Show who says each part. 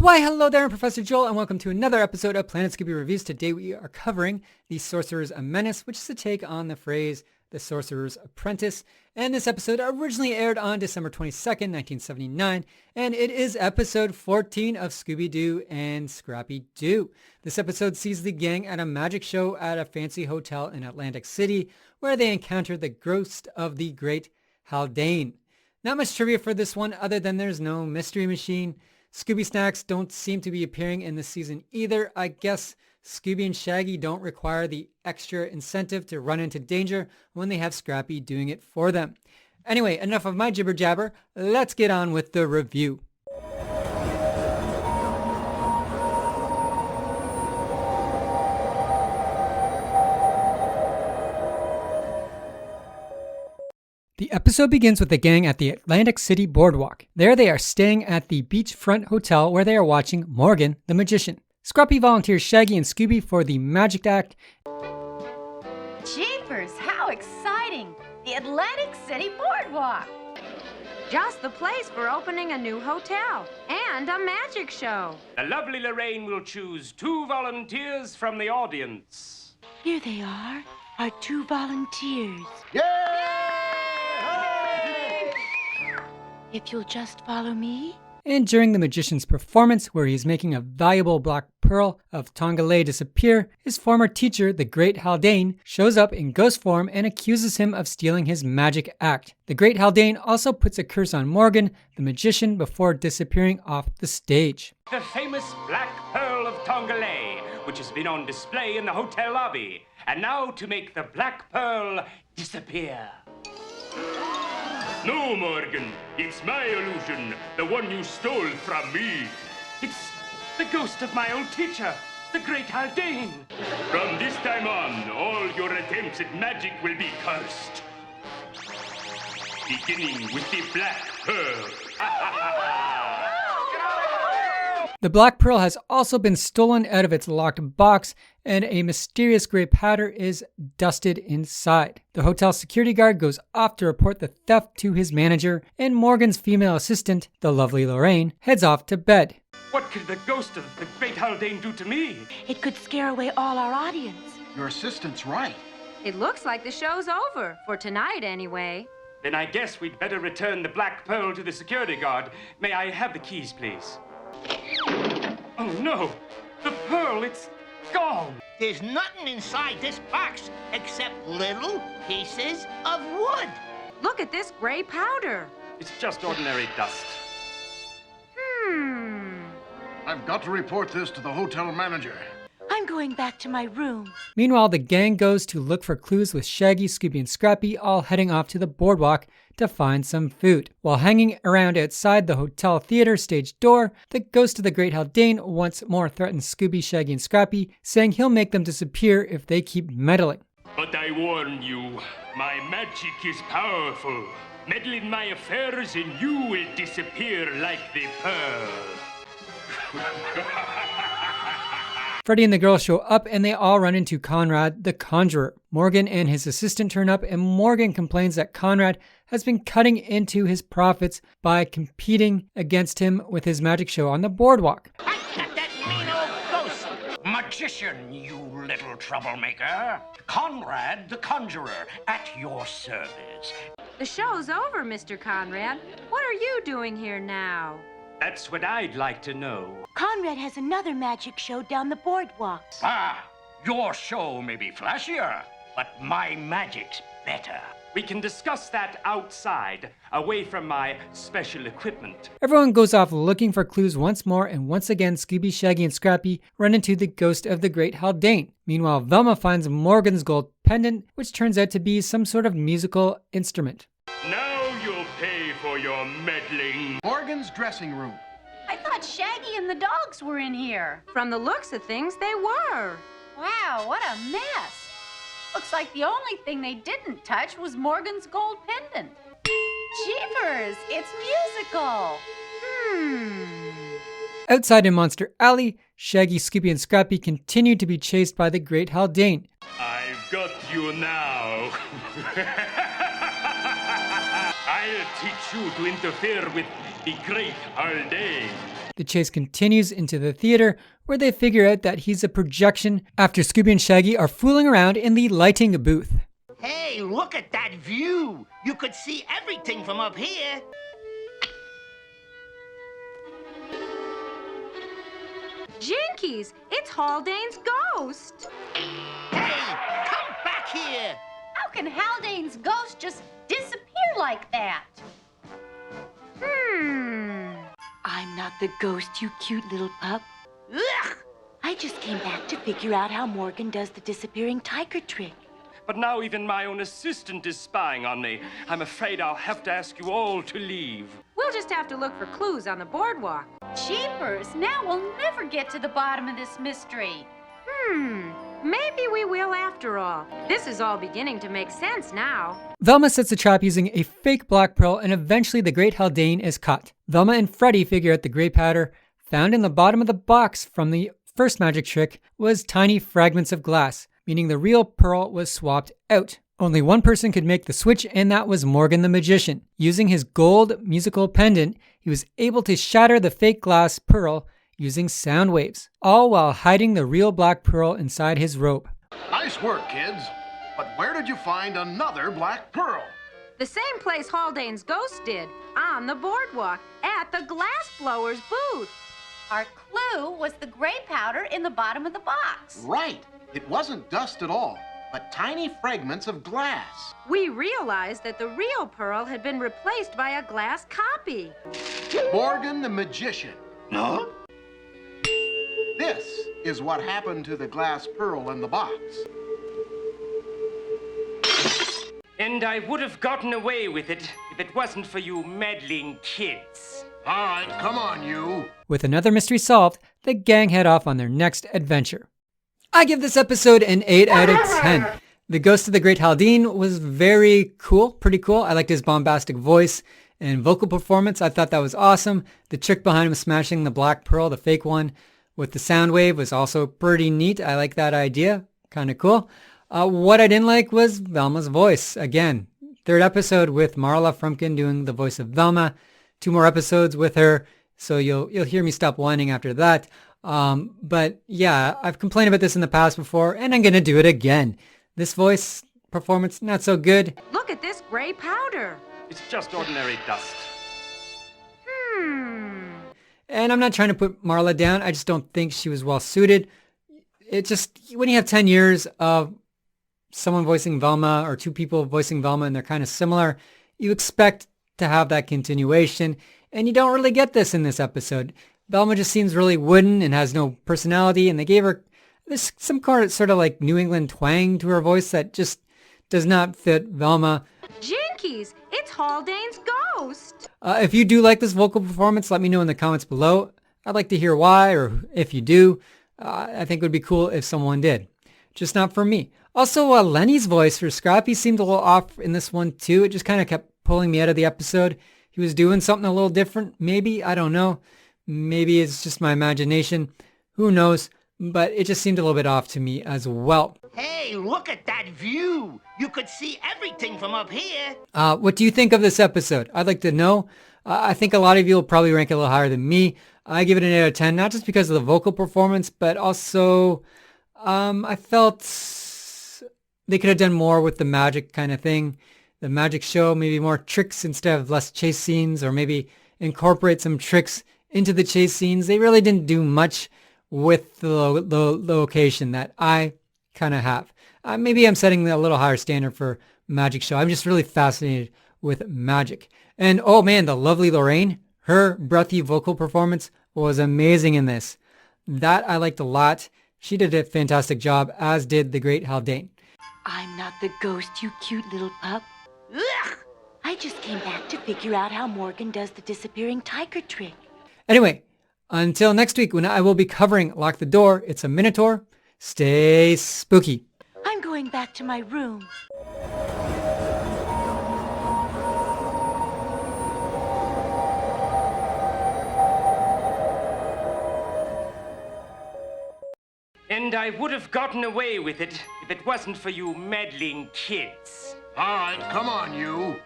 Speaker 1: Why, hello there, I'm Professor Joel, and welcome to another episode of Planet Scooby Reviews. Today we are covering The Sorcerer's Menace, which is a take on the phrase, The Sorcerer's Apprentice. And this episode originally aired on December 22nd, 1979, and it is episode 14 of Scooby-Doo and Scrappy Doo. This episode sees the gang at a magic show at a fancy hotel in Atlantic City, where they encounter the ghost of the Great Haldane. Not much trivia for this one, other than there's no mystery machine. Scooby Snacks don't seem to be appearing in this season either. I guess Scooby and Shaggy don't require the extra incentive to run into danger when they have Scrappy doing it for them. Anyway, enough of my jibber jabber. Let's get on with the review. The episode begins with the gang at the Atlantic City boardwalk. There they are staying at the beachfront hotel where they are watching Morgan the Magician. Scrappy volunteers Shaggy and Scooby for the magic act.
Speaker 2: Jeepers, how exciting! The Atlantic City boardwalk! Just the place for opening a new hotel and a magic show.
Speaker 3: The lovely Lorraine will choose 2 volunteers from the audience.
Speaker 4: Here they are, our 2 volunteers. If you'll just follow me.
Speaker 1: And during the magician's performance, where he is making a valuable black pearl of Tongale disappear, his former teacher, the Great Haldane, shows up in ghost form and accuses him of stealing his magic act. The Great Haldane also puts a curse on Morgan, the magician, before disappearing off the stage.
Speaker 3: The famous Black Pearl of Tongale, which has been on display in the hotel lobby. And now to make the Black Pearl disappear. No, Morgan, it's my illusion, the one you stole from me. It's the ghost of my old teacher, the Great Haldane. From this time on, all your attempts at magic will be cursed. Beginning with the Black Pearl.
Speaker 1: The Black Pearl has also been stolen out of its locked box, and a mysterious gray powder is dusted inside. The hotel security guard goes off to report the theft to his manager, and Morgan's female assistant, the lovely Lorraine, heads off to bed.
Speaker 3: What could the ghost of the Great Haldane do to me?
Speaker 4: It could scare away all our audience.
Speaker 5: Your assistant's right.
Speaker 2: It looks like the show's over, for tonight anyway.
Speaker 3: Then I guess we'd better return the Black Pearl to the security guard. May I have the keys, please? Oh no! The pearl, it's gone!
Speaker 6: There's nothing inside this box except little pieces of wood.
Speaker 2: Look at this gray powder.
Speaker 3: It's just ordinary dust.
Speaker 5: I've got to report this to the hotel manager.
Speaker 4: I'm going back to my room.
Speaker 1: Meanwhile, the gang goes to look for clues with Shaggy, Scooby, and Scrappy all heading off to the boardwalk to find some food. While hanging around outside the hotel theater stage door, the ghost of the Great Haldane once more threatens Scooby, Shaggy, and Scrappy, saying he'll make them disappear if they keep meddling.
Speaker 3: But I warn you, my magic is powerful. Meddle in my affairs and you will disappear like the pearl.
Speaker 1: Freddy and the girls show up and they all run into Conrad the Conjurer. Morgan and his assistant turn up and Morgan complains that Conrad has been cutting into his profits by competing against him with his magic show on the boardwalk.
Speaker 6: I got that mean old ghost.
Speaker 7: Magician, you little troublemaker. Conrad the Conjurer, at your service.
Speaker 2: The show's over, Mr. Conrad. What are you doing here now?
Speaker 3: That's what I'd like to know.
Speaker 4: Conrad has another magic show down the boardwalk.
Speaker 7: Ah, your show may be flashier, but my magic's better.
Speaker 3: We can discuss that outside, away from my special equipment.
Speaker 1: Everyone goes off looking for clues once more, and once again Scooby, Shaggy, and Scrappy run into the ghost of the Great Haldane. Meanwhile, Velma finds Morgan's gold pendant, which turns out to be some sort of musical instrument.
Speaker 3: Now you'll pay for your meddling.
Speaker 5: Morgan's dressing room.
Speaker 8: I thought Shaggy and the dogs were in here.
Speaker 2: From the looks of things, they were.
Speaker 8: Wow, what a mess. Looks like the only thing they didn't touch was Morgan's gold pendant. Jeepers, it's musical.
Speaker 1: Outside in Monster Alley, Shaggy, Scooby, and Scrappy continue to be chased by the Great Haldane.
Speaker 3: I've got you now. I'll teach you to interfere with the Great Haldane.
Speaker 1: The chase continues into the theater, where they figure out that he's a projection after Scooby and Shaggy are fooling around in the lighting booth.
Speaker 6: Hey, look at that view. You could see everything from up here.
Speaker 2: Jinkies, it's Haldane's ghost.
Speaker 6: Hey, come back here.
Speaker 8: How can Haldane's ghost just disappear like that?
Speaker 4: I'm not the ghost, you cute little pup.
Speaker 6: Ugh!
Speaker 4: I just came back to figure out how Morgan does the disappearing tiger trick.
Speaker 3: But now even my own assistant is spying on me. I'm afraid I'll have to ask you all to leave.
Speaker 2: We'll just have to look for clues on the boardwalk.
Speaker 8: Jeepers, now we'll never get to the bottom of this mystery.
Speaker 2: Maybe we will after all. This is all beginning to make sense now.
Speaker 1: Velma sets a trap using a fake black pearl, and eventually the Great Haldane is caught. Velma and Freddy figure out the gray powder found in the bottom of the box from the first magic trick was tiny fragments of glass, meaning the real pearl was swapped out. Only one person could make the switch, and that was Morgan the Magician. Using his gold musical pendant, he was able to shatter the fake glass pearl using sound waves, all while hiding the real black pearl inside his robe.
Speaker 5: Nice work, kids. But where did you find another black pearl?
Speaker 2: The same place Haldane's ghost did, on the boardwalk, at the glass blower's booth.
Speaker 8: Our clue was the gray powder in the bottom of the box.
Speaker 5: Right. It wasn't dust at all, but tiny fragments of glass.
Speaker 2: We realized that the real pearl had been replaced by a glass copy.
Speaker 5: Morgan the Magician.
Speaker 6: No?
Speaker 5: This is what happened to the glass pearl in the box.
Speaker 3: And I would have gotten away with it if it wasn't for you meddling kids.
Speaker 5: All right, come on, you.
Speaker 1: With another mystery solved, the gang head off on their next adventure. I give this episode an 8 out of 10. The Ghost of the Great Haldane was very cool, pretty cool. I liked his bombastic voice and vocal performance. I thought that was awesome. The trick behind him smashing the black pearl, the fake one, with the sound wave was also pretty neat. I like that idea. Kind of cool. What I didn't like was Velma's voice. Again, third episode with Marla Frumpkin doing the voice of Velma. 2 more episodes with her, so you'll hear me stop whining after that. But yeah, I've complained about this in the past before, and I'm gonna do it again. This voice performance, not so good.
Speaker 2: Look at this gray powder.
Speaker 3: It's just ordinary dust.
Speaker 1: And I'm not trying to put Marla down. I just don't think she was well suited. It just, when you have 10 years of someone voicing Velma or 2 people voicing Velma and they're kind of similar, you expect to have that continuation. And you don't really get this in this episode. Velma just seems really wooden and has no personality. And they gave her this some sort of like New England twang to her voice that just does not fit Velma.
Speaker 2: Jinkies, it's Haldane's ghost.
Speaker 1: If you do like this vocal performance, let me know in the comments below. I'd like to hear why, or if you do. I think it would be cool if someone did. Just not for me. Also, Lenny's voice for Scrappy seemed a little off in this one too. It just kind of kept pulling me out of the episode. He was doing something a little different. Maybe, I don't know. Maybe it's just my imagination. Who knows? But it just seemed a little bit off to me as well.
Speaker 6: Hey, look at that view. You could see everything from up here.
Speaker 1: What do you think of this episode? I'd like to know. I think a lot of you will probably rank it a little higher than me. I give it an 8 out of 10, not just because of the vocal performance, but also I felt they could have done more with the magic kind of thing. The magic show, maybe more tricks instead of less chase scenes, or maybe incorporate some tricks into the chase scenes. They really didn't do much with the location that I kind of have. Maybe I'm setting a little higher standard for magic show. I'm just really fascinated with magic. And oh man, the lovely Lorraine, her breathy vocal performance was amazing in this. That I liked a lot. She did a fantastic job, as did the Great Haldane.
Speaker 4: I'm not the ghost, you cute little pup.
Speaker 6: Ugh!
Speaker 4: I just came back to figure out how Morgan does the disappearing tiger trick.
Speaker 1: Anyway, until next week when I will be covering Lock the Door, It's a Minotaur. Stay spooky.
Speaker 4: I'm going back to my room.
Speaker 3: And I would have gotten away with it if it wasn't for you meddling kids.
Speaker 5: All right, come on, you.